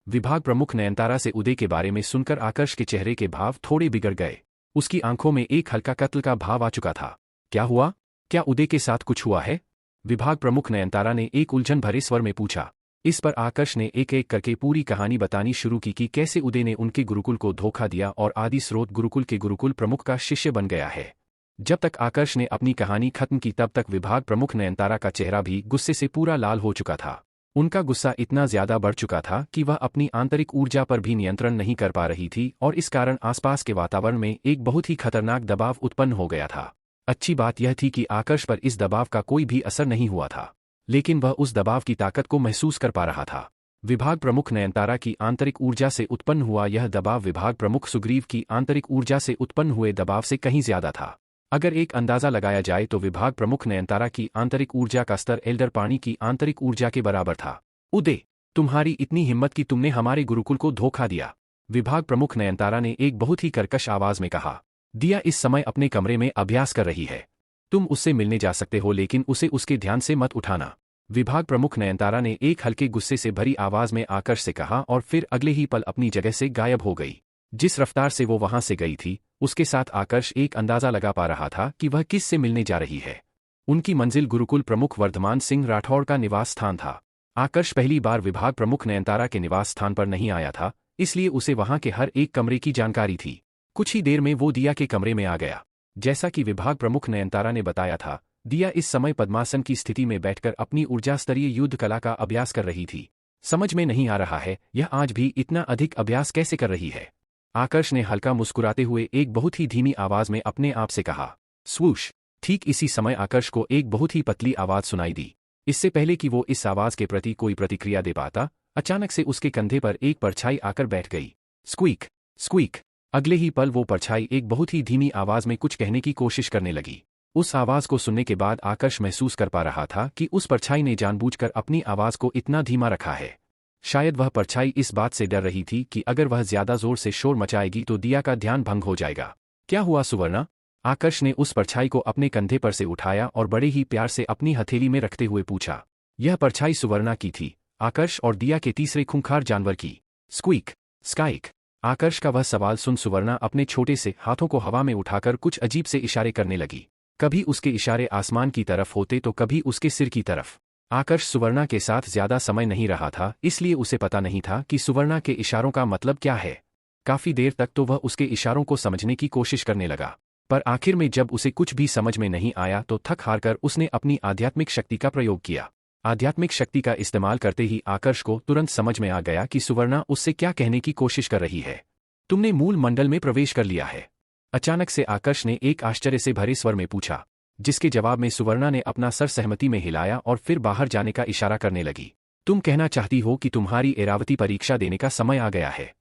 विभाग प्रमुख नयनतारा से उदय के बारे में सुनकर आकर्ष के चेहरे के भाव थोड़े बिगड़ गए। उसकी आंखों में एक हल्का कत्ल का भाव आ चुका था। क्या हुआ? क्या उदय के साथ कुछ हुआ है? विभाग प्रमुख नयनतारा ने एक उलझन भरे स्वर में पूछा। इस पर आकर्ष ने एक एक करके पूरी कहानी बतानी शुरू की कि कैसे उदय ने उनके गुरुकुल को धोखा दिया और आदि स्रोत गुरुकुल के गुरुकुल प्रमुख का शिष्य बन गया है। जब तक आकर्ष ने अपनी कहानी खत्म की तब तक विभाग प्रमुख नयनतारा का चेहरा भी गुस्से से पूरा लाल हो चुका था। उनका गुस्सा इतना ज्यादा बढ़ चुका था कि वह अपनी आंतरिक ऊर्जा पर भी नियंत्रण नहीं कर पा रही थी और इस कारण आसपास के वातावरण में एक बहुत ही खतरनाक दबाव उत्पन्न हो गया था। अच्छी बात यह थी कि आकर्ष पर इस दबाव का कोई भी असर नहीं हुआ था, लेकिन वह उस दबाव की ताकत को महसूस कर पा रहा था। विभाग प्रमुख नयनतारा की आंतरिक ऊर्जा से उत्पन्न हुआ यह दबाव विभाग प्रमुख सुग्रीव की आंतरिक ऊर्जा से उत्पन्न हुए दबाव से कहीं ज्यादा था। अगर एक अंदाजा लगाया जाए तो विभाग प्रमुख नयनतारा की आंतरिक ऊर्जा का स्तर एल्डर पाणी की आंतरिक ऊर्जा के बराबर था। उदय, तुम्हारी इतनी हिम्मत कि तुमने हमारे गुरुकुल को धोखा दिया, विभाग प्रमुख नयनतारा ने एक बहुत ही कर्कश आवाज में कहा। दिया इस समय अपने कमरे में अभ्यास कर रही है। तुम उससे मिलने जा सकते हो, लेकिन उसे उसके ध्यान से मत उठाना, विभाग प्रमुख नयनतारा ने एक हल्के गुस्से से भरी आवाज में आकर्ष से कहा और फिर अगले ही पल अपनी जगह से गायब हो गई। जिस रफ्तार से वो वहां से गई थी, उसके साथ आकर्ष एक अंदाजा लगा पा रहा था कि वह किस से मिलने जा रही है। उनकी मंजिल गुरुकुल प्रमुख वर्धमान सिंह राठौड़ का निवास स्थान था। आकर्ष पहली बार विभाग प्रमुख नयनतारा के निवास स्थान पर नहीं आया था, इसलिए उसे वहां के हर एक कमरे की जानकारी थी। कुछ ही देर में वो दिया के कमरे में आ गया। जैसा कि विभाग प्रमुख नयनतारा ने बताया था, दिया इस समय पद्मासन की स्थिति में बैठकर अपनी ऊर्जा स्तरीय युद्ध कला का अभ्यास कर रही थी। समझ में नहीं आ रहा है यह आज भी इतना अधिक अभ्यास कैसे कर रही है। आकर्ष ने हल्का मुस्कुराते हुए एक बहुत ही धीमी आवाज में अपने आप से कहा। स्वूश। ठीक इसी समय आकर्ष को एक बहुत ही पतली आवाज सुनाई दी। इससे पहले कि वो इस आवाज के प्रति कोई प्रतिक्रिया दे पाता, अचानक से उसके कंधे पर एक परछाई आकर बैठ गई। Squeak, squeak. अगले ही पल वो परछाई एक बहुत ही धीमी आवाज में कुछ कहने की कोशिश करने लगी। उस आवाज को सुनने के बाद आकर्ष महसूस कर पा रहा था कि उस परछाई ने जानबूझकर अपनी आवाज को इतना धीमा रखा है। शायद वह परछाई इस बात से डर रही थी कि अगर वह ज्यादा जोर से शोर मचाएगी तो दिया का ध्यान भंग हो जाएगा। क्या हुआ सुवर्णा? आकर्ष ने उस परछाई को अपने कंधे पर से उठाया और बड़े ही प्यार से अपनी हथेली में रखते हुए पूछा। यह परछाई सुवर्णा की थी, आकर्ष और दिया के तीसरे खूंखार जानवर की। स्क्वीक, स्काइक। आकर्ष का वह सवाल सुन सुवर्णा अपने छोटे से हाथों को हवा में उठाकर कुछ अजीब से इशारे करने लगी। कभी उसके इशारे आसमान की तरफ होते तो कभी उसके सिर की तरफ। आकर्ष सुवर्णा के साथ ज्यादा समय नहीं रहा था, इसलिए उसे पता नहीं था कि सुवर्णा के इशारों का मतलब क्या है। काफी देर तक तो वह उसके इशारों को समझने की कोशिश करने लगा, पर आखिर में जब उसे कुछ भी समझ में नहीं आया तो थक हारकर उसने अपनी आध्यात्मिक शक्ति का प्रयोग किया। आध्यात्मिक शक्ति का इस्तेमाल करते ही आकर्ष को तुरंत समझ में आ गया कि सुवर्णा उससे क्या कहने की कोशिश कर रही है। तुमने मूल मंडल में प्रवेश कर लिया है, अचानक से आकर्ष ने एक आश्चर्य से भरे स्वर में पूछा, जिसके जवाब में सुवर्णा ने अपना सर सहमति में हिलाया और फिर बाहर जाने का इशारा करने लगी। तुम कहना चाहती हो कि तुम्हारी एरावती परीक्षा देने का समय आ गया है?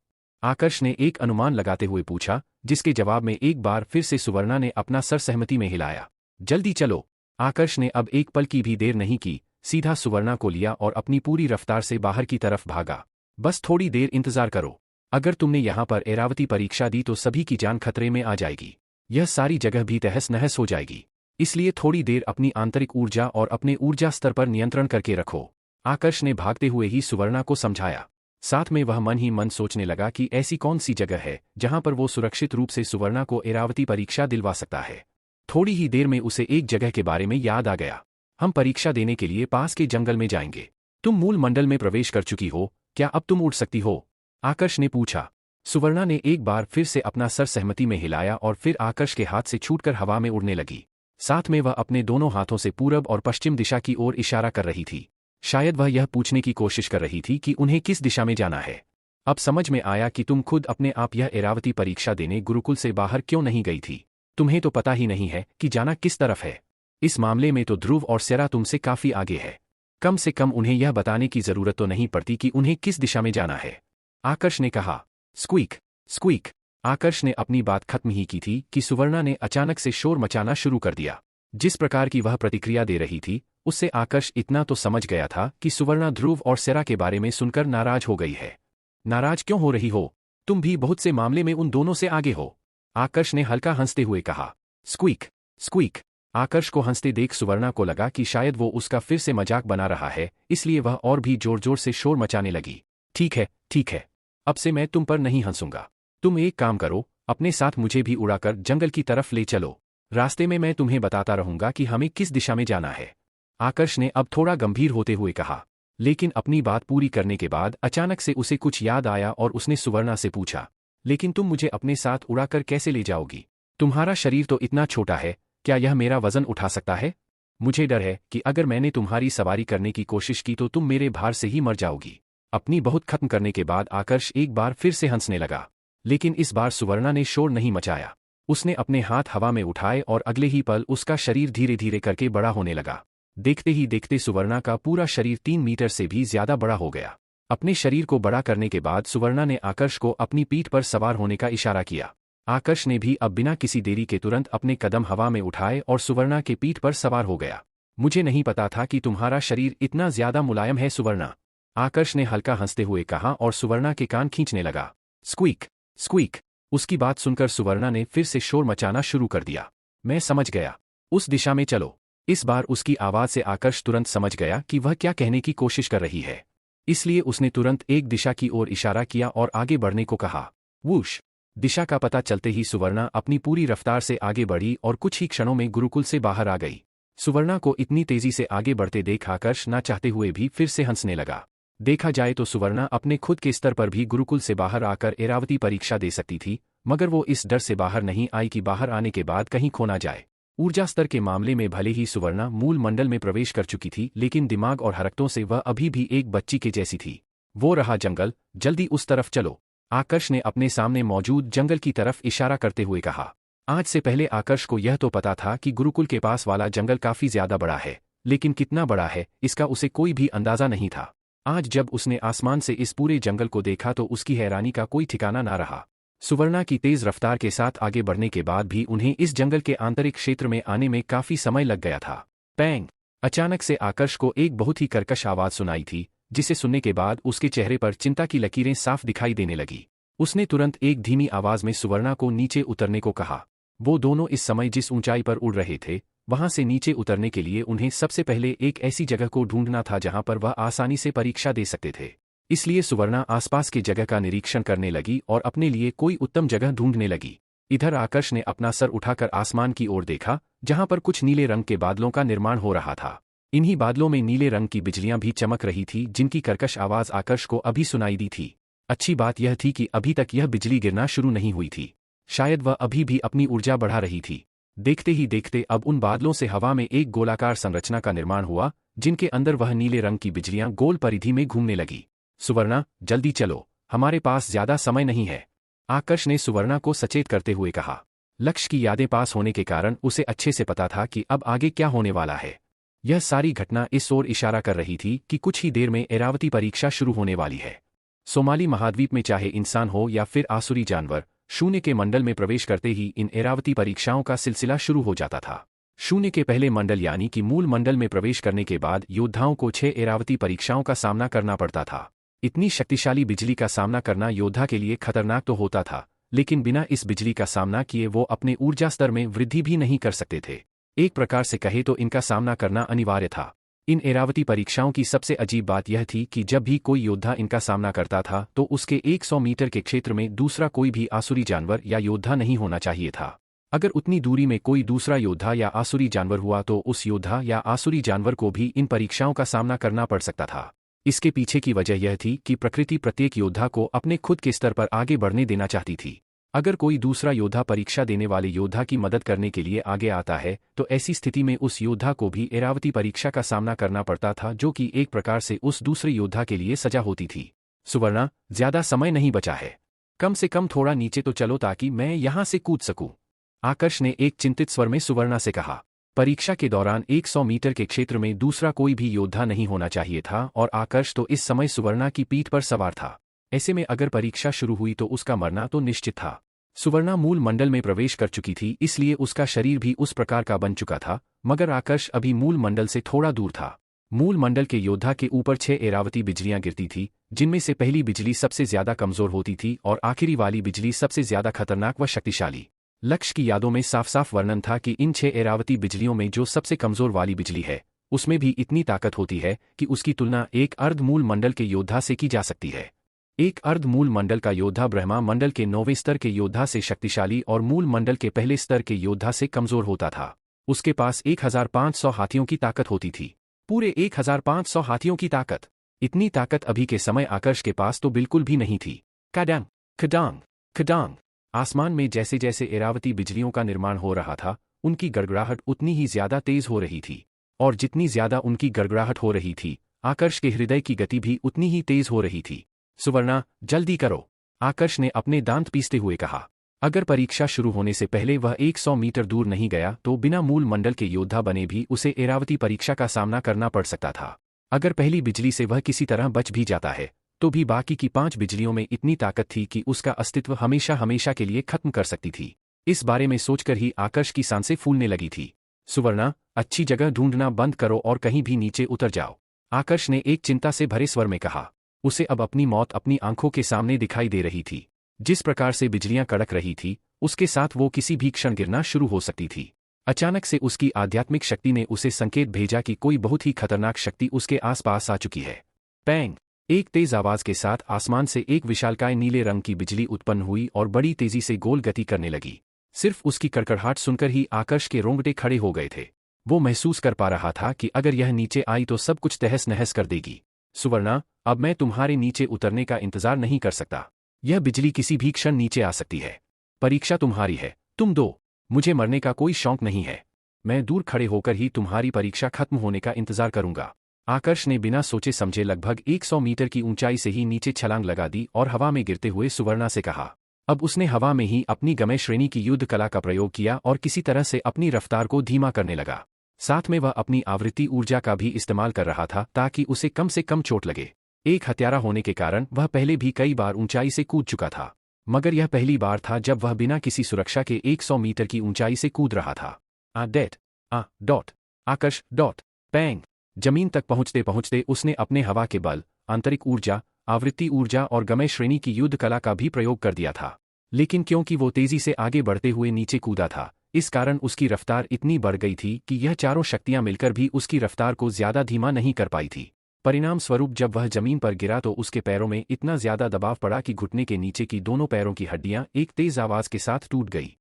आकर्ष ने एक अनुमान लगाते हुए पूछा, जिसके जवाब में एक बार फिर से सुवर्णा ने अपना सर सहमति में हिलाया। जल्दी चलो। आकर्ष ने अब एक पल की भी देर नहीं की, सीधा सुवर्णा को लिया और अपनी पूरी रफ्तार से बाहर की तरफ भागा। बस थोड़ी देर इंतजार करो, अगर तुमने यहाँ पर एरावती परीक्षा दी तो सभी की जान खतरे में आ जाएगी। यह सारी जगह भी तहस नहस हो जाएगी, इसलिए थोड़ी देर अपनी आंतरिक ऊर्जा और अपने ऊर्जा स्तर पर नियंत्रण करके रखो, आकर्ष ने भागते हुए ही सुवर्णा को समझाया। साथ में वह मन ही मन सोचने लगा कि ऐसी कौन सी जगह है जहां पर वो सुरक्षित रूप से सुवर्णा को एरावती परीक्षा दिलवा सकता है। थोड़ी ही देर में उसे एक जगह के बारे में याद आ गया। हम परीक्षा देने के लिए पास के जंगल में जाएंगे। तुम मूल मंडल में प्रवेश कर चुकी हो, क्या अब तुम उड़ सकती हो? आकर्ष ने पूछा। सुवर्णा ने एक बार फिर से अपना सर सहमति में हिलाया और फिर आकर्ष के हाथ से छूटकर हवा में उड़ने लगी। साथ में वह अपने दोनों हाथों से पूरब और पश्चिम दिशा की ओर इशारा कर रही थी। शायद वह यह पूछने की कोशिश कर रही थी कि उन्हें किस दिशा में जाना है। अब समझ में आया कि तुम खुद अपने आप यह एरावती परीक्षा देने गुरुकुल से बाहर क्यों नहीं गई थी। तुम्हें तो पता ही नहीं है कि जाना किस तरफ है। इस मामले में तो ध्रुव और सेरा तुमसे काफी आगे है। कम से कम उन्हें यह बताने की जरूरत तो नहीं पड़ती कि उन्हें किस दिशा में जाना है, आकर्ष ने कहा। Squeak, squeak. आकर्ष ने अपनी बात खत्म ही की थी कि सुवर्णा ने अचानक से शोर मचाना शुरू कर दिया। जिस प्रकार की वह प्रतिक्रिया दे रही थी, उससे आकर्ष इतना तो समझ गया था कि सुवर्णा ध्रुव और सेरा के बारे में सुनकर नाराज हो गई है। नाराज क्यों हो रही हो? तुम भी बहुत से मामले में उन दोनों से आगे हो, आकर्ष ने हल्का हंसते हुए कहा। Squeak, squeak. आकर्ष को हंसते देख सुवर्णा को लगा कि शायद वो उसका फिर से मजाक बना रहा है, इसलिए वह और भी जोर जोर से शोर मचाने लगी। ठीक है। अब से मैं तुम पर नहीं हंसूंगा। तुम एक काम करो, अपने साथ मुझे भी उड़ाकर जंगल की तरफ ले चलो। रास्ते में मैं तुम्हें बताता रहूंगा कि हमें किस दिशा में जाना है। आकर्ष ने अब थोड़ा गंभीर होते हुए कहा। लेकिन अपनी बात पूरी करने के बाद अचानक से उसे कुछ याद आया और उसने सुवर्णा से पूछा, लेकिन तुम मुझे अपने साथ उड़ाकर कैसे ले जाओगी? तुम्हारा शरीर तो इतना छोटा है, क्या यह मेरा वजन उठा सकता है? मुझे डर है कि अगर मैंने तुम्हारी सवारी करने की कोशिश की तो तुम मेरे भार से ही मर जाओगी। अपनी बहुत खत्म करने के बाद आकर्ष एक बार फिर से हंसने लगा। लेकिन इस बार सुवर्णा ने शोर नहीं मचाया। उसने अपने हाथ हवा में उठाए और अगले ही पल उसका शरीर धीरे धीरे करके बड़ा होने लगा। देखते ही देखते सुवर्णा का पूरा शरीर 3 मीटर से भी ज्यादा बड़ा हो गया। अपने शरीर को बड़ा करने के बाद सुवर्णा ने आकर्ष को अपनी पीठ पर सवार होने का इशारा किया। आकर्ष ने भी अब बिना किसी देरी के तुरंत अपने कदम हवा में उठाए और सुवर्णा के पीठ पर सवार हो गया। मुझे नहीं पता था कि तुम्हारा शरीर इतना ज्यादा मुलायम है सुवर्णा, आकर्ष ने हल्का हंसते हुए कहा और सुवर्णा के कान खींचने लगा। Squeak squeak. उसकी बात सुनकर सुवर्णा ने फिर से शोर मचाना शुरू कर दिया। मैं समझ गया, उस दिशा में चलो। इस बार उसकी आवाज से आकर्ष तुरंत समझ गया कि वह क्या कहने की कोशिश कर रही है। इसलिए उसने तुरंत एक दिशा की ओर इशारा किया और आगे बढ़ने को कहा। वूश। दिशा का पता चलते ही सुवर्णा अपनी पूरी रफ्तार से आगे बढ़ी और कुछ ही क्षणों में गुरुकुल से बाहर आ गई। सुवर्णा को इतनी तेजी से आगे बढ़ते देख आकर्ष ना चाहते हुए भी फिर से हंसने लगा। देखा जाए तो सुवर्णा अपने खुद के स्तर पर भी गुरुकुल से बाहर आकर ऐरावती परीक्षा दे सकती थी, मगर वो इस डर से बाहर नहीं आई कि बाहर आने के बाद कहीं खो ना जाए। ऊर्जा स्तर के मामले में भले ही सुवर्णा मूल मंडल में प्रवेश कर चुकी थी, लेकिन दिमाग और हरकतों से वह अभी भी एक बच्ची के जैसी थी। वो रहा जंगल, जल्दी उस तरफ चलो, आकर्ष ने अपने सामने मौजूद जंगल की तरफ इशारा करते हुए कहा। आज से पहले आकर्ष को यह तो पता था कि गुरुकुल के पास वाला जंगल काफी ज्यादा बड़ा है, लेकिन कितना बड़ा है इसका उसे कोई भी अंदाजा नहीं था। आज जब उसने आसमान से इस पूरे जंगल को देखा तो उसकी हैरानी का कोई ठिकाना ना रहा। सुवर्णा की तेज रफ्तार के साथ आगे बढ़ने के बाद भी उन्हें इस जंगल के आंतरिक क्षेत्र में आने में काफी समय लग गया था। पैंग। अचानक से आकर्ष को एक बहुत ही कर्कश आवाज सुनाई थी, जिसे सुनने के बाद उसके चेहरे पर चिंता की लकीरें साफ दिखाई देने लगी। उसने तुरंत एक धीमी आवाज में सुवर्णा को नीचे उतरने को कहा। वो दोनों इस समय जिस ऊंचाई पर उड़ रहे थे, वहां से नीचे उतरने के लिए उन्हें सबसे पहले एक ऐसी जगह को ढूंढना था जहां पर वह आसानी से परीक्षा दे सकते थे। इसलिए सुवर्णा आसपास की जगह का निरीक्षण करने लगी और अपने लिए कोई उत्तम जगह ढूंढने लगी। इधर आकर्ष ने अपना सर उठाकर आसमान की ओर देखा, जहां पर कुछ नीले रंग के बादलों का निर्माण हो रहा था। इन्हीं बादलों में नीले रंग की बिजलियां भी चमक रही थी, जिनकी कर्कश आवाज आकर्ष को अभी सुनाई दी थी। अच्छी बात यह थी कि अभी तक यह बिजली गिरना शुरू नहीं हुई थी। शायद वह अभी भी अपनी ऊर्जा बढ़ा रही थी। देखते ही देखते अब उन बादलों से हवा में एक गोलाकार संरचना का निर्माण हुआ, जिनके अंदर वह नीले रंग की बिजलियां गोल परिधि में घूमने लगी। सुवर्णा, जल्दी चलो, हमारे पास ज्यादा समय नहीं है, आकर्ष ने सुवर्णा को सचेत करते हुए कहा। लक्ष्य की यादें पास होने के कारण उसे अच्छे से पता था कि अब आगे क्या होने वाला है। यह सारी घटना इस ओर इशारा कर रही थी कि कुछ ही देर में ऐरावती परीक्षा शुरू होने वाली है। सोमाली महाद्वीप में चाहे इंसान हो या फिर आसुरी जानवर, शून्य के मंडल में प्रवेश करते ही इन ऐरावती परीक्षाओं का सिलसिला शुरू हो जाता था। शून्य के पहले मंडल यानी कि मूल मंडल में प्रवेश करने के बाद योद्धाओं को 6 ऐरावती परीक्षाओं का सामना करना पड़ता था। इतनी शक्तिशाली बिजली का सामना करना योद्धा के लिए खतरनाक तो होता था, लेकिन बिना इस बिजली का सामना किए वो अपने ऊर्जा स्तर में वृद्धि भी नहीं कर सकते थे। एक प्रकार से कहे तो इनका सामना करना अनिवार्य था। इन ऐरावती परीक्षाओं की सबसे अजीब बात यह थी कि जब भी कोई योद्धा इनका सामना करता था तो उसके 100 मीटर के क्षेत्र में दूसरा कोई भी आसुरी जानवर या योद्धा नहीं होना चाहिए था। अगर उतनी दूरी में कोई दूसरा योद्धा या आसुरी जानवर हुआ तो उस योद्धा या आसुरी जानवर को भी इन परीक्षाओं का सामना करना पड़ सकता था। इसके पीछे की वजह यह थी कि प्रकृति प्रत्येक योद्धा को अपने खुद के स्तर पर आगे बढ़ने देना चाहती थी। अगर कोई दूसरा योद्धा परीक्षा देने वाले योद्धा की मदद करने के लिए आगे आता है तो ऐसी स्थिति में उस योद्धा को भी ऐरावती परीक्षा का सामना करना पड़ता था, जो कि एक प्रकार से उस दूसरे योद्धा के लिए सजा होती थी। सुवर्णा, ज्यादा समय नहीं बचा है, कम से कम थोड़ा नीचे तो चलो ताकि मैं यहां से कूद सकूं, आकर्ष ने एक चिंतित स्वर में सुवर्णा से कहा। परीक्षा के दौरान 100 मीटर के क्षेत्र में दूसरा कोई भी योद्धा नहीं होना चाहिए था और आकर्ष तो इस समय सुवर्णा की पीठ पर सवार था। ऐसे में अगर परीक्षा शुरू हुई तो उसका मरना तो निश्चित था। सुवर्णा मूल मंडल में प्रवेश कर चुकी थी, इसलिए उसका शरीर भी उस प्रकार का बन चुका था, मगर आकर्ष अभी मूल मंडल से थोड़ा दूर था। मूल मंडल के योद्धा के ऊपर 6 ऐरावती बिजलियां गिरती थी, जिनमें से पहली बिजली सबसे ज्यादा कमजोर होती थी और आखिरी वाली बिजली सबसे ज्यादा खतरनाक व शक्तिशाली। लक्ष्य की यादों में साफ साफ वर्णन था कि इन 6 ऐरावती बिजलियों में जो सबसे कमजोर वाली बिजली है, उसमें भी इतनी ताकत होती है कि उसकी तुलना एक अर्ध मूल मंडल के योद्धा से की जा सकती है। एक अर्ध मूल मंडल का योद्धा ब्रह्मा मंडल के 9वें स्तर के योद्धा से शक्तिशाली और मूल मंडल के पहले स्तर के योद्धा से कमजोर होता था। उसके पास 1500 हाथियों की ताकत होती थी। पूरे 1500 हाथियों की ताकत। इतनी ताकत अभी के समय आकर्ष के पास तो बिल्कुल भी नहीं थी। कडांग खडांग खडांग। आसमान में जैसे जैसे ऐरावती बिजलियों का निर्माण हो रहा था, उनकी गड़गड़ाहट उतनी ही ज्यादा तेज हो रही थी। और जितनी ज्यादा उनकी गड़गड़ाहट हो रही थी, आकर्ष के हृदय की गति भी उतनी ही तेज हो रही थी। सुवर्णा, जल्दी करो, आकर्ष ने अपने दांत पीसते हुए कहा। अगर परीक्षा शुरू होने से पहले वह 100 मीटर दूर नहीं गया तो बिना मूल मंडल के योद्धा बने भी उसे ऐरावती परीक्षा का सामना करना पड़ सकता था। अगर पहली बिजली से वह किसी तरह बच भी जाता है तो भी बाकी की 5 बिजलियों में इतनी ताकत थी कि उसका अस्तित्व हमेशा हमेशा के लिए खत्म कर सकती थी। इस बारे में सोचकर ही आकर्ष की सांसें फूलने लगी थी। सुवर्णा, अच्छी जगह ढूंढना बंद करो और कहीं भी नीचे उतर जाओ, आकर्ष ने एक चिंता से भरे स्वर में कहा। उसे अब अपनी मौत अपनी आंखों के सामने दिखाई दे रही थी। जिस प्रकार से बिजलियां कड़क रही थी, उसके साथ वो किसी भी क्षण गिरना शुरू हो सकती थी। अचानक से उसकी आध्यात्मिक शक्ति ने उसे संकेत भेजा कि कोई बहुत ही खतरनाक शक्ति उसके आसपास आ चुकी है। पैंग! एक तेज आवाज के साथ आसमान से एक विशालकाय नीले रंग की बिजली उत्पन्न हुई और बड़ी तेजी से गोल गति करने लगी। सिर्फ उसकी कड़कड़ाहट सुनकर ही आकर्ष के रोंगटे खड़े हो गए थे। वो महसूस कर पा रहा था कि अगर यह नीचे आई तो सब कुछ तहस नहस कर देगी। सुवर्णा, अब मैं तुम्हारे नीचे उतरने का इंतजार नहीं कर सकता। यह बिजली किसी भी क्षण नीचे आ सकती है। परीक्षा तुम्हारी है, तुम दो। मुझे मरने का कोई शौक नहीं है। मैं दूर खड़े होकर ही तुम्हारी परीक्षा खत्म होने का इंतजार करूंगा। आकर्ष ने बिना सोचे समझे लगभग 100 मीटर की ऊंचाई से ही नीचे छलांग लगा दी और हवा में गिरते हुए सुवर्णा से कहा। अब उसने हवा में ही अपनी गमय श्रेणी की युद्ध कला का प्रयोग किया और किसी तरह से अपनी रफ्तार को धीमा करने लगा। साथ में वह अपनी आवृत्ति ऊर्जा का भी इस्तेमाल कर रहा था ताकि उसे कम से कम चोट लगे। एक हत्यारा होने के कारण वह पहले भी कई बार ऊंचाई से कूद चुका था, मगर यह पहली बार था जब वह बिना किसी सुरक्षा के 100 मीटर की ऊंचाई से कूद रहा था। आकर्ष डॉट पैंग! जमीन तक पहुंचते पहुंचते उसने अपने हवा के बल, आंतरिक ऊर्जा, आवृत्ति ऊर्जा और गमय श्रेणी की युद्ध कला का भी प्रयोग कर दिया था। लेकिन क्योंकि वो तेजी से आगे बढ़ते हुए नीचे कूदा था, इस कारण उसकी रफ्तार इतनी बढ़ गई थी कि यह चारों शक्तियां मिलकर भी उसकी रफ्तार को ज्यादा धीमा नहीं कर पाई थी। परिणाम स्वरूप जब वह जमीन पर गिरा तो उसके पैरों में इतना ज्यादा दबाव पड़ा कि घुटने के नीचे की दोनों पैरों की हड्डियां एक तेज आवाज के साथ टूट गई।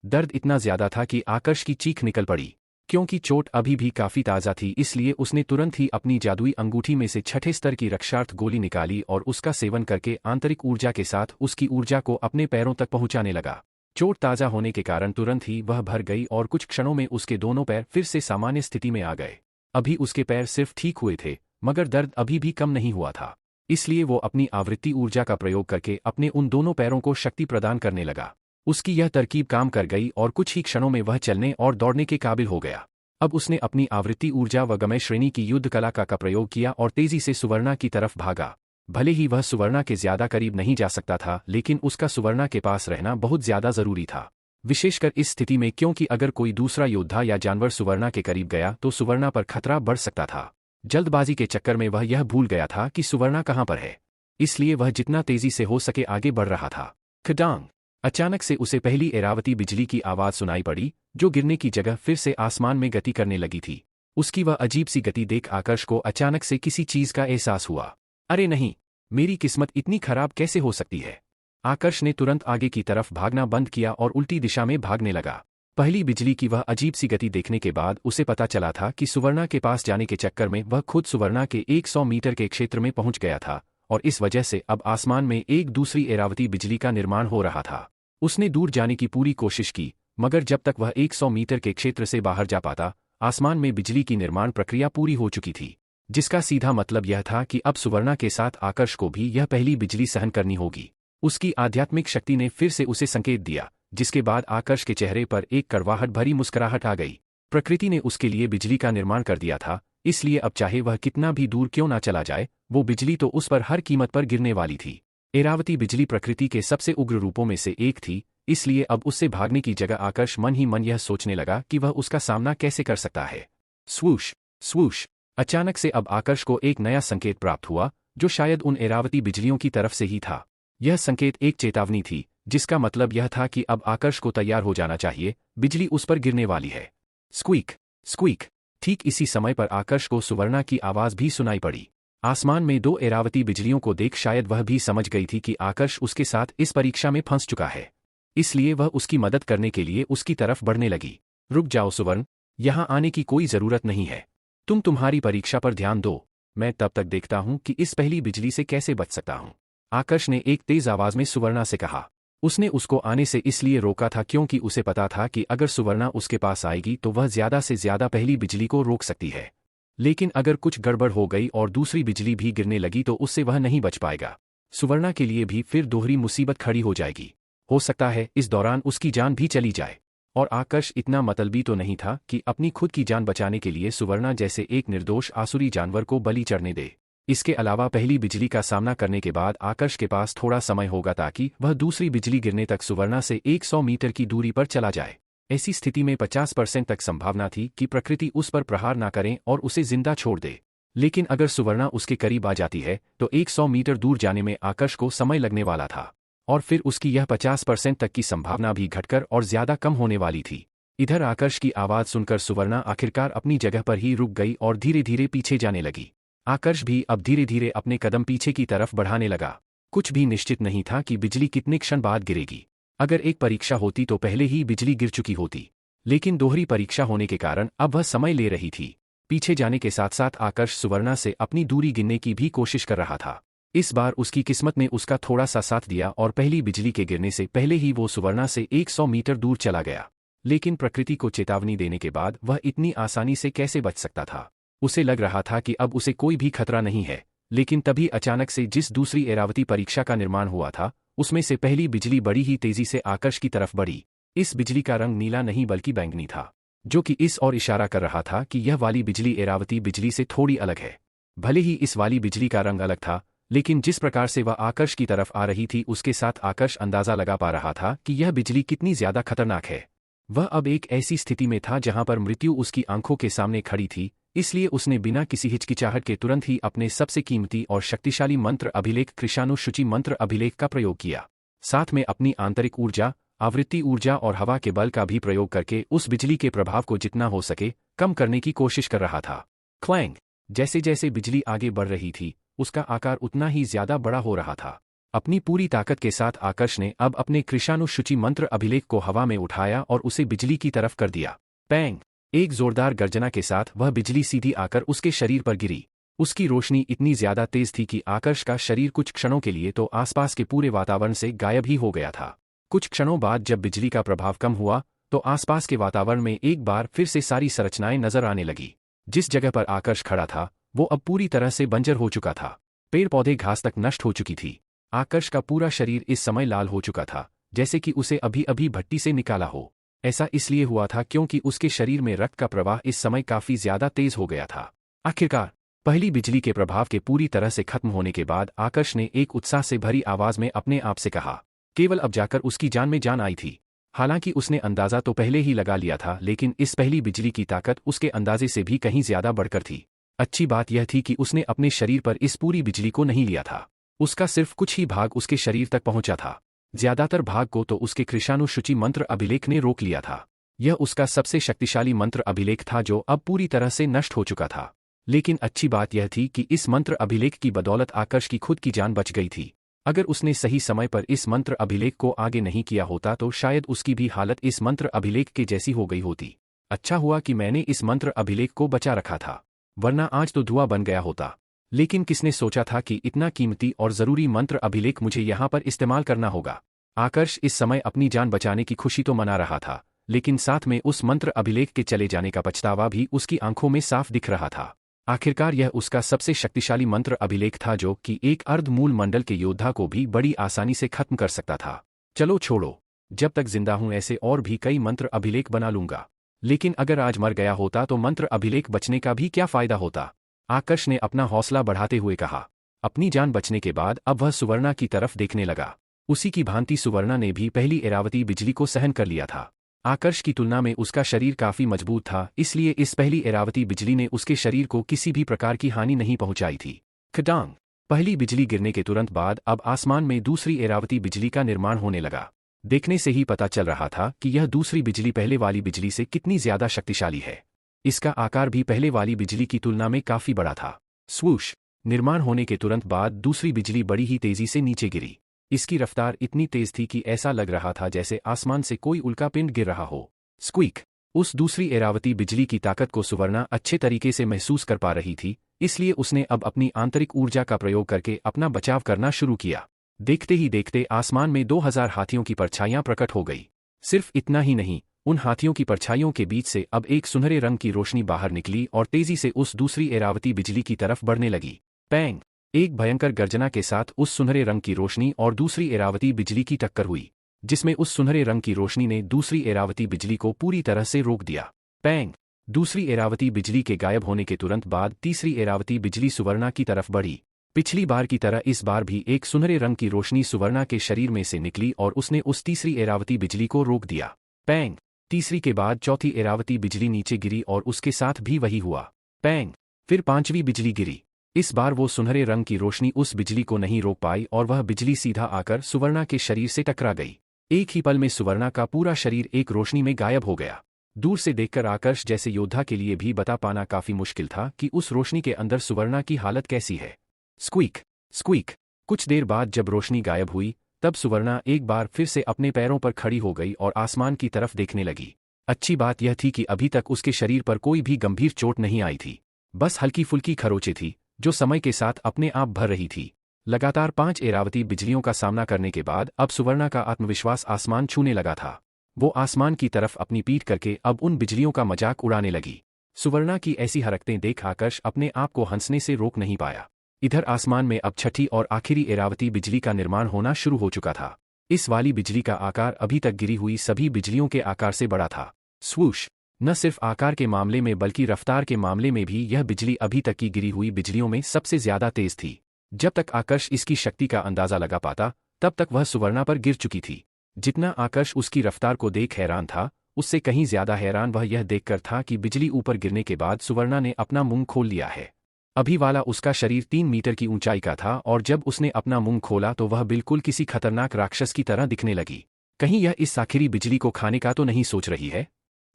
दर्द इतना ज्यादा था कि आकर्ष की चीख निकल पड़ी। क्योंकि चोट अभी भी काफी ताजा थी, इसलिए उसने तुरंत ही अपनी जादुई अंगूठी में से 6ठे स्तर की रक्षार्थ गोली निकाली और उसका सेवन करके आंतरिक ऊर्जा के साथ उसकी ऊर्जा को अपने पैरों तक पहुंचाने लगा। चोट ताजा होने के कारण तुरंत ही वह भर गई और कुछ क्षणों में उसके दोनों पैर फिर से सामान्य स्थिति में आ गए। अभी उसके पैर सिर्फ ठीक हुए थे, मगर दर्द अभी भी कम नहीं हुआ था। इसलिए वो अपनी आवृत्ति ऊर्जा का प्रयोग करके अपने उन दोनों पैरों को शक्ति प्रदान करने लगा। उसकी यह तरकीब काम कर गई और कुछ ही क्षणों में वह चलने और दौड़ने के काबिल हो गया। अब उसने अपनी आवृत्ति ऊर्जा व गमय श्रेणी की युद्ध कला का प्रयोग किया और तेजी से सुवर्णा की तरफ भागा। भले ही वह सुवर्णा के ज्यादा करीब नहीं जा सकता था, लेकिन उसका सुवर्णा के पास रहना बहुत ज्यादा जरूरी था। विशेषकर इस स्थिति में, क्योंकि अगर कोई दूसरा योद्धा या जानवर सुवर्णा के करीब गया तो सुवर्णा पर खतरा बढ़ सकता था। जल्दबाजी के चक्कर में वह यह भूल गया था कि सुवर्णा कहां पर है, इसलिए वह जितना तेजी से हो सके आगे बढ़ रहा था। खडांग! अचानक से उसे पहली ऐरावती बिजली की आवाज सुनाई पड़ी, जो गिरने की जगह फिर से आसमान में गति करने लगी थी। उसकी वह अजीब सी गति देख आकर्ष को अचानक से किसी चीज का एहसास हुआ। अरे नहीं, मेरी किस्मत इतनी खराब कैसे हो सकती है? आकर्ष ने तुरंत आगे की तरफ भागना बंद किया और उल्टी दिशा में भागने लगा। पहली बिजली की वह अजीब सी गति देखने के बाद उसे पता चला था कि सुवर्णा के पास जाने के चक्कर में वह खुद सुवर्णा के 100 मीटर के क्षेत्र में पहुंच गया था और इस वजह से अब आसमान में एक दूसरी ऐरावती बिजली का निर्माण हो रहा था। उसने दूर जाने की पूरी कोशिश की, मगर जब तक वह 100 मीटर के क्षेत्र से बाहर जा पाता, आसमान में बिजली की निर्माण प्रक्रिया पूरी हो चुकी थी, जिसका सीधा मतलब यह था कि अब सुवर्णा के साथ आकर्ष को भी यह पहली बिजली सहन करनी होगी। उसकी आध्यात्मिक शक्ति ने फिर से उसे संकेत दिया, जिसके बाद आकर्ष के चेहरे पर एक कड़वाहट भरी मुस्कुराहट आ गई। प्रकृति ने उसके लिए बिजली का निर्माण कर दिया था, इसलिए अब चाहे वह कितना भी दूर क्यों ना चला जाए, वो बिजली तो उस पर हर कीमत पर गिरने वाली थी। ऐरावती बिजली प्रकृति के सबसे उग्र रूपों में से एक थी, इसलिए अब उससे भागने की जगह आकर्ष मन ही मन यह सोचने लगा कि वह उसका सामना कैसे कर सकता है। स्वूश स्वूश! अचानक से अब आकर्ष को एक नया संकेत प्राप्त हुआ, जो शायद उन ऐरावती बिजलियों की तरफ से ही था। यह संकेत एक चेतावनी थी, जिसका मतलब यह था कि अब आकर्ष को तैयार हो जाना चाहिए, बिजली उस पर गिरने वाली है। Squeak squeak! ठीक इसी समय पर आकर्ष को सुवर्णा की आवाज भी सुनाई पड़ी। आसमान में दो एरावती बिजलियों को देख शायद वह भी समझ गई थी कि आकर्ष उसके साथ इस परीक्षा में फंस चुका है। इसलिए वह उसकी मदद करने के लिए उसकी तरफ बढ़ने लगी। रुक जाओ सुवर्ण, यहाँ आने की कोई जरूरत नहीं है। तुम तुम्हारी परीक्षा पर ध्यान दो, मैं तब तक देखता हूँ कि इस पहली बिजली से कैसे बच सकता हूँ। आकर्ष ने एक तेज आवाज में सुवर्णा से कहा। उसने उसको आने से इसलिए रोका था क्योंकि उसे पता था कि अगर सुवर्णा उसके पास आएगी तो वह ज्यादा से ज्यादा पहली बिजली को रोक सकती है। लेकिन अगर कुछ गड़बड़ हो गई और दूसरी बिजली भी गिरने लगी तो उससे वह नहीं बच पाएगा। सुवर्णा के लिए भी फिर दोहरी मुसीबत खड़ी हो जाएगी। हो सकता है इस दौरान उसकी जान भी चली जाए। और आकर्ष इतना मतलबी तो नहीं था कि अपनी खुद की जान बचाने के लिए सुवर्णा जैसे एक निर्दोष आसुरी जानवर को बलि चढ़ने दे। इसके अलावा पहली बिजली का सामना करने के बाद आकर्ष के पास थोड़ा समय होगा ताकि वह दूसरी बिजली गिरने तक सुवर्णा से 100 मीटर की दूरी पर चला जाए। ऐसी स्थिति में 50% तक संभावना थी कि प्रकृति उस पर प्रहार ना करे और उसे जिंदा छोड़ दे। लेकिन अगर सुवर्णा उसके करीब आ जाती है तो 100 मीटर दूर जाने में आकर्ष को समय लगने वाला था। और फिर उसकी यह 50% तक की संभावना भी घटकर और ज्यादा कम होने वाली थी। इधर आकर्ष की आवाज सुनकर सुवर्णा आखिरकार अपनी जगह पर ही रुक गई और धीरे धीरे पीछे जाने लगी। आकर्ष भी अब धीरे धीरे अपने कदम पीछे की तरफ बढ़ाने लगा। कुछ भी निश्चित नहीं था कि बिजली कितने क्षण बाद गिरेगी। अगर एक परीक्षा होती तो पहले ही बिजली गिर चुकी होती, लेकिन दोहरी परीक्षा होने के कारण अब वह समय ले रही थी। पीछे जाने के साथ साथ आकर्ष सुवर्णा से अपनी दूरी गिनने की भी कोशिश कर रहा था। इस बार उसकी किस्मत ने उसका थोड़ा सा साथ दिया और पहली बिजली के गिरने से पहले ही वो सुवर्णा से 100 मीटर दूर चला गया। लेकिन प्रकृति को चेतावनी देने के बाद वह इतनी आसानी से कैसे बच सकता था। उसे लग रहा था कि अब उसे कोई भी खतरा नहीं है। लेकिन तभी अचानक से जिस दूसरी एरावती परीक्षा का निर्माण हुआ था उसमें से पहली बिजली बड़ी ही तेजी से आकर्ष की तरफ बढ़ी। इस बिजली का रंग नीला नहीं बल्कि बैंगनी था, जो कि इस और इशारा कर रहा था कि यह वाली बिजली एरावती बिजली से थोड़ी अलग है। भले ही इस वाली बिजली का रंग अलग था, लेकिन जिस प्रकार से वह आकर्ष की तरफ आ रही थी उसके साथ आकर्ष अंदाजा लगा पा रहा था कि यह बिजली कितनी ज्यादा खतरनाक है। वह अब एक ऐसी स्थिति में था जहां पर मृत्यु उसकी आंखों के सामने खड़ी थी। इसलिए उसने बिना किसी हिचकिचाहट के तुरंत ही अपने सबसे कीमती और शक्तिशाली मंत्र अभिलेख कृशानु शुचि मंत्र अभिलेख का प्रयोग किया। साथ में अपनी आंतरिक ऊर्जा, आवृत्ति ऊर्जा और हवा के बल का भी प्रयोग करके उस बिजली के प्रभाव को जितना हो सके कम करने की कोशिश कर रहा था। क्लैंग! जैसे जैसे बिजली आगे बढ़ रही थी उसका आकार उतना ही ज्यादा बड़ा हो रहा था। अपनी पूरी ताकत के साथ आकर्ष ने अब अपने कृशानु शुचि मंत्र अभिलेख को हवा में उठाया और उसे बिजली की तरफ कर दिया। पैंग! एक जोरदार गर्जना के साथ वह बिजली सीधी आकर उसके शरीर पर गिरी। उसकी रोशनी इतनी ज्यादा तेज थी कि आकर्ष का शरीर कुछ क्षणों के लिए तो आसपास के पूरे वातावरण से गायब ही हो गया था। कुछ क्षणों बाद जब बिजली का प्रभाव कम हुआ तो आसपास के वातावरण में एक बार फिर से सारी संरचनाएं नजर आने लगी। जिस जगह पर आकर्ष खड़ा था वो अब पूरी तरह से बंजर हो चुका था। पेड़ पौधे घास तक नष्ट हो चुकी थी। आकर्ष का पूरा शरीर इस समय लाल हो चुका था, जैसे कि उसे अभी अभी भट्टी से निकाला हो। ऐसा इसलिए हुआ था क्योंकि उसके शरीर में रक्त का प्रवाह इस समय काफी ज्यादा तेज हो गया था। आखिरकार पहली बिजली के प्रभाव के पूरी तरह से खत्म होने के बाद आकर्ष ने एक उत्साह से भरी आवाज में अपने आप से कहा। केवल अब जाकर उसकी जान में जान आई थी। हालांकि उसने अंदाजा तो पहले ही लगा लिया था, लेकिन इस पहली बिजली की ताकत उसके अंदाजे से भी कहीं ज्यादा बढ़कर थी। अच्छी बात यह थी कि उसने अपने शरीर पर इस पूरी बिजली को नहीं लिया था। उसका सिर्फ कुछ ही भाग उसके शरीर तक पहुंचा था। ज्यादातर भाग को तो उसके कृशानु शुचि मंत्र अभिलेख ने रोक लिया था। यह उसका सबसे शक्तिशाली मंत्र अभिलेख था जो अब पूरी तरह से नष्ट हो चुका था। लेकिन अच्छी बात यह थी कि इस मंत्र अभिलेख की बदौलत आकर्ष की खुद की जान बच गई थी। अगर उसने सही समय पर इस मंत्र अभिलेख को आगे नहीं किया होता तो शायद उसकी भी हालत इस मंत्र अभिलेख के जैसी हो गई होती। अच्छा हुआ कि मैंने इस मंत्र अभिलेख को बचा रखा था, वरना आज तो धुआं बन गया होता। लेकिन किसने सोचा था कि इतना कीमती और जरूरी मंत्र अभिलेख मुझे यहाँ पर इस्तेमाल करना होगा। आकर्ष इस समय अपनी जान बचाने की खुशी तो मना रहा था, लेकिन साथ में उस मंत्र अभिलेख के चले जाने का पछतावा भी उसकी आंखों में साफ दिख रहा था। आखिरकार यह उसका सबसे शक्तिशाली मंत्र अभिलेख था जो कि एक अर्धमूल मंडल के योद्धा को भी बड़ी आसानी से खत्म कर सकता था। चलो छोड़ो, जब तक जिंदा हूं ऐसे और भी कई मंत्र अभिलेख बना लूंगा। लेकिन अगर आज मर गया होता तो मंत्र अभिलेख बचने का भी क्या फायदा होता। आकर्ष ने अपना हौसला बढ़ाते हुए कहा। अपनी जान बचने के बाद अब वह सुवर्णा की तरफ देखने लगा। उसी की भांति सुवर्णा ने भी पहली एरावती बिजली को सहन कर लिया था। आकर्ष की तुलना में उसका शरीर काफी मजबूत था, इसलिए इस पहली एरावती बिजली ने उसके शरीर को किसी भी प्रकार की हानि नहीं पहुंचाई थी। खटांग! पहली बिजली गिरने के तुरंत बाद अब आसमान में दूसरी एरावती बिजली का निर्माण होने लगा। देखने से ही पता चल रहा था कि यह दूसरी बिजली पहले वाली बिजली से कितनी ज्यादा शक्तिशाली है। इसका आकार भी पहले वाली बिजली की तुलना में काफी बड़ा था। स्वूश! निर्माण होने के तुरंत बाद दूसरी बिजली बड़ी ही तेजी से नीचे गिरी। इसकी रफ्तार इतनी तेज थी कि ऐसा लग रहा था जैसे आसमान से कोई उल्कापिंड गिर रहा हो। स्क्वीक। उस दूसरी एरावती बिजली की ताकत को सुवर्णा अच्छे तरीके से महसूस कर पा रही थी, इसलिए उसने अब अपनी आंतरिक ऊर्जा का प्रयोग करके अपना बचाव करना शुरू किया। देखते ही देखते आसमान में 2000 हाथियों की परछाइयां प्रकट हो गई। सिर्फ इतना ही नहीं, उन हाथियों की परछाइयों के बीच से अब एक सुनहरे रंग की रोशनी बाहर निकली और तेजी से उस दूसरी एरावती बिजली की तरफ बढ़ने लगी। पैंग! एक भयंकर गर्जना के साथ उस सुनहरे रंग की रोशनी और दूसरी एरावती बिजली की टक्कर हुई, जिसमें उस सुनहरे रंग की रोशनी ने दूसरी एरावती बिजली को पूरी तरह से रोक दिया। पैंग! दूसरी एरावती बिजली के गायब होने के तुरंत बाद तीसरी एरावती बिजली सुवर्णा की तरफ बढ़ी। पिछली बार की तरह इस बार भी एक सुनहरे रंग की रोशनी सुवर्णा के शरीर में से निकली और उसने उस तीसरी एरावती बिजली को रोक दिया। पैंग! तीसरी के बाद चौथी एरावती बिजली नीचे गिरी और उसके साथ भी वही हुआ। पैंग! फिर पांचवी बिजली गिरी। इस बार वो सुनहरे रंग की रोशनी उस बिजली को नहीं रोक पाई और वह बिजली सीधा आकर सुवर्णा के शरीर से टकरा गई। एक ही पल में सुवर्णा का पूरा शरीर एक रोशनी में गायब हो गया। दूर से देखकर आकर्ष जैसे योद्धा के लिए भी बता पाना काफी मुश्किल था कि उस रोशनी के अंदर सुवर्णा की हालत कैसी है। स्क्वीक! स्क्वीक! कुछ देर बाद जब रोशनी गायब हुई, तब सुवर्णा एक बार फिर से अपने पैरों पर खड़ी हो गई और आसमान की तरफ देखने लगी। अच्छी बात यह थी कि अभी तक उसके शरीर पर कोई भी गंभीर चोट नहीं आई थी, बस हल्की फुल्की खरोंचें थी, जो समय के साथ अपने आप भर रही थी। लगातार 5 एरावती बिजलियों का सामना करने के बाद अब सुवर्णा का आत्मविश्वास आसमान छूने लगा था। वो आसमान की तरफ अपनी पीठ करके अब उन बिजलियों का मजाक उड़ाने लगी। सुवर्णा की ऐसी हरकतें देख आकर्ष अपने आप को हंसने से रोक नहीं पाया। इधर आसमान में अब छठी और आखिरी एरावती बिजली का निर्माण होना शुरू हो चुका था। इस वाली बिजली का आकार अभी तक गिरी हुई सभी बिजलियों के आकार से बड़ा था। स्वूश! न सिर्फ आकार के मामले में बल्कि रफ्तार के मामले में भी यह बिजली अभी तक की गिरी हुई बिजलियों में सबसे ज्यादा तेज थी। जब तक आकर्ष इसकी शक्ति का अंदाजा लगा पाता, तब तक वह सुवर्णा पर गिर चुकी थी। जितना आकर्ष उसकी रफ्तार को देख हैरान था, उससे कहीं ज्यादा हैरान वह यह देखकर था कि बिजली ऊपर गिरने के बाद सुवर्णा ने अपना मुंह खोल लिया है। अभी वाला उसका शरीर 3 मीटर की ऊंचाई का था और जब उसने अपना मुंह खोला तो वह बिल्कुल किसी खतरनाक राक्षस की तरह दिखने लगी। कहीं यह इस आखिरी बिजली को खाने का तो नहीं सोच रही है?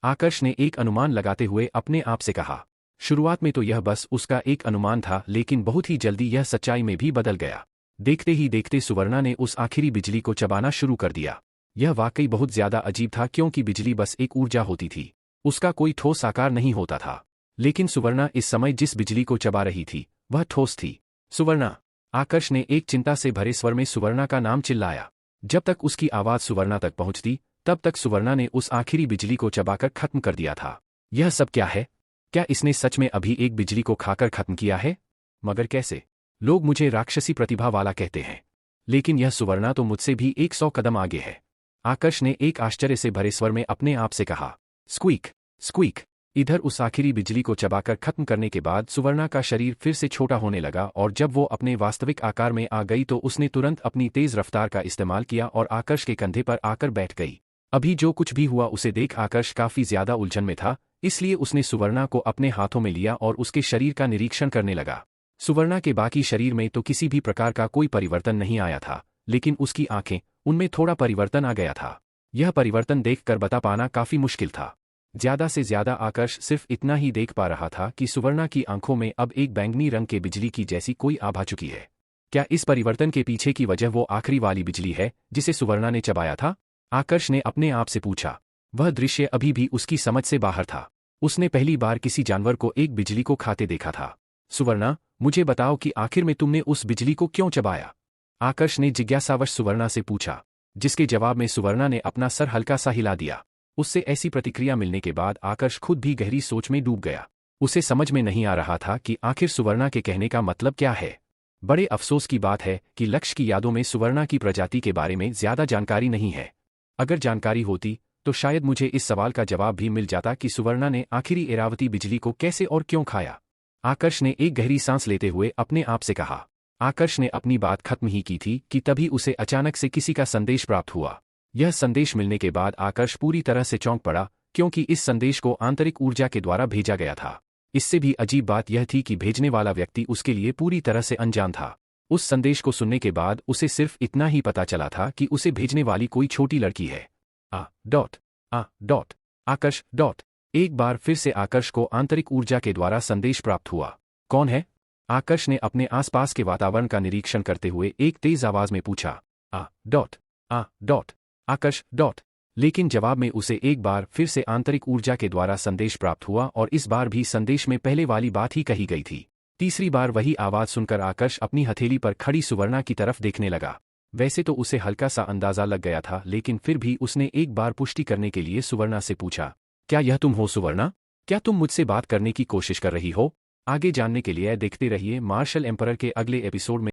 आकर्ष ने एक अनुमान लगाते हुए अपने आप से कहा। शुरुआत में तो यह बस उसका एक अनुमान था, लेकिन बहुत ही जल्दी यह सच्चाई में भी बदल गया। देखते ही देखते सुवर्णा ने उस आखिरी बिजली को चबाना शुरू कर दिया। यह वाकई बहुत ज्यादा अजीब था, क्योंकि बिजली बस एक ऊर्जा होती थी, उसका कोई ठोस आकार नहीं होता था। लेकिन सुवर्णा इस समय जिस बिजली को चबा रही थी, वह ठोस थी। सुवर्णा! आकर्ष ने एक चिंता से भरे स्वर में सुवर्णा का नाम चिल्लाया। जब तक उसकी आवाज सुवर्णा तक पहुंचती, तब तक सुवर्णा ने उस आखिरी बिजली को चबाकर खत्म कर दिया था। यह सब क्या है? क्या इसने सच में अभी एक बिजली को खाकर खत्म किया है? मगर कैसे? लोग मुझे राक्षसी प्रतिभा वाला कहते हैं, लेकिन यह सुवर्णा तो मुझसे भी 100 कदम आगे है। आकर्ष ने एक आश्चर्य से भरे स्वर में अपने आप से कहा। स्क्वीक! स्क्वीक! इधर उस आखिरी बिजली को चबाकर खत्म करने के बाद सुवर्णा का शरीर फिर से छोटा होने लगा और जब वो अपने वास्तविक आकार में आ गई तो उसने तुरंत अपनी तेज रफ्तार का इस्तेमाल किया और आकर्ष के कंधे पर आकर बैठ गई। अभी जो कुछ भी हुआ उसे देख आकर्ष काफी ज्यादा उलझन में था, इसलिए उसने सुवर्णा को अपने हाथों में लिया और उसके शरीर का निरीक्षण करने लगा। सुवर्णा के बाकी शरीर में तो किसी भी प्रकार का कोई परिवर्तन नहीं आया था, लेकिन उसकी आंखें, उनमें थोड़ा परिवर्तन आ गया था। यह परिवर्तन देखकर बता पाना काफी मुश्किल था। ज्यादा से ज्यादा आकर्ष सिर्फ इतना ही देख पा रहा था कि सुवर्णा की आंखों में अब एक बैंगनी रंग के बिजली की जैसी कोई आभा चुकी है। क्या इस परिवर्तन के पीछे की वजह वो आखिरी वाली बिजली है जिसे सुवर्णा ने चबाया था? आकर्ष ने अपने आप से पूछा। वह दृश्य अभी भी उसकी समझ से बाहर था। उसने पहली बार किसी जानवर को एक बिजली को खाते देखा था। सुवर्णा, मुझे बताओ कि आखिर में तुमने उस बिजली को क्यों चबाया? आकर्ष ने जिज्ञासावश सुवर्णा से पूछा, जिसके जवाब में सुवर्णा ने अपना सर हल्का सा हिला दिया। उससे ऐसी प्रतिक्रिया मिलने के बाद आकर्ष खुद भी गहरी सोच में डूब गया। उसे समझ में नहीं आ रहा था कि आखिर सुवर्णा के कहने का मतलब क्या है। बड़े अफसोस की बात है कि लक्ष्य की यादों में सुवर्णा की प्रजाति के बारे में ज्यादा जानकारी नहीं है। अगर जानकारी होती तो शायद मुझे इस सवाल का जवाब भी मिल जाता कि सुवर्णा ने आखिरी एरावती बिजली को कैसे और क्यों खाया। आकर्ष ने एक गहरी सांस लेते हुए अपने आप से कहा। आकर्ष ने अपनी बात खत्म ही की थी कि तभी उसे अचानक से किसी का संदेश प्राप्त हुआ। यह संदेश मिलने के बाद आकर्ष पूरी तरह से चौंक पड़ा, क्योंकि इस संदेश को आंतरिक ऊर्जा के द्वारा भेजा गया था। इससे भी अजीब बात यह थी कि भेजने वाला व्यक्ति उसके लिए पूरी तरह से अनजान था। उस संदेश को सुनने के बाद उसे सिर्फ इतना ही पता चला था कि उसे भेजने वाली कोई छोटी लड़की है। आकर्ष डॉट। एक बार फिर से आकर्ष को आंतरिक ऊर्जा के द्वारा संदेश प्राप्त हुआ। कौन है? आकर्ष ने अपने आसपास के वातावरण का निरीक्षण करते हुए एक तेज आवाज में पूछा, आ आकर्ष डॉट। लेकिन जवाब में उसे एक बार फिर से आंतरिक ऊर्जा के द्वारा संदेश प्राप्त हुआ और इस बार भी संदेश में पहले वाली बात ही कही गई थी। तीसरी बार वही आवाज सुनकर आकर्ष अपनी हथेली पर खड़ी सुवर्णा की तरफ देखने लगा। वैसे तो उसे हल्का सा अंदाजा लग गया था, लेकिन फिर भी उसने एक बार पुष्टि करने के लिए सुवर्णा से पूछा, क्या यह तुम हो सुवर्णा? क्या तुम मुझसे बात करने की कोशिश कर रही हो? आगे जानने के लिए देखते रहिए मार्शल एम्परर के अगले एपिसोड में।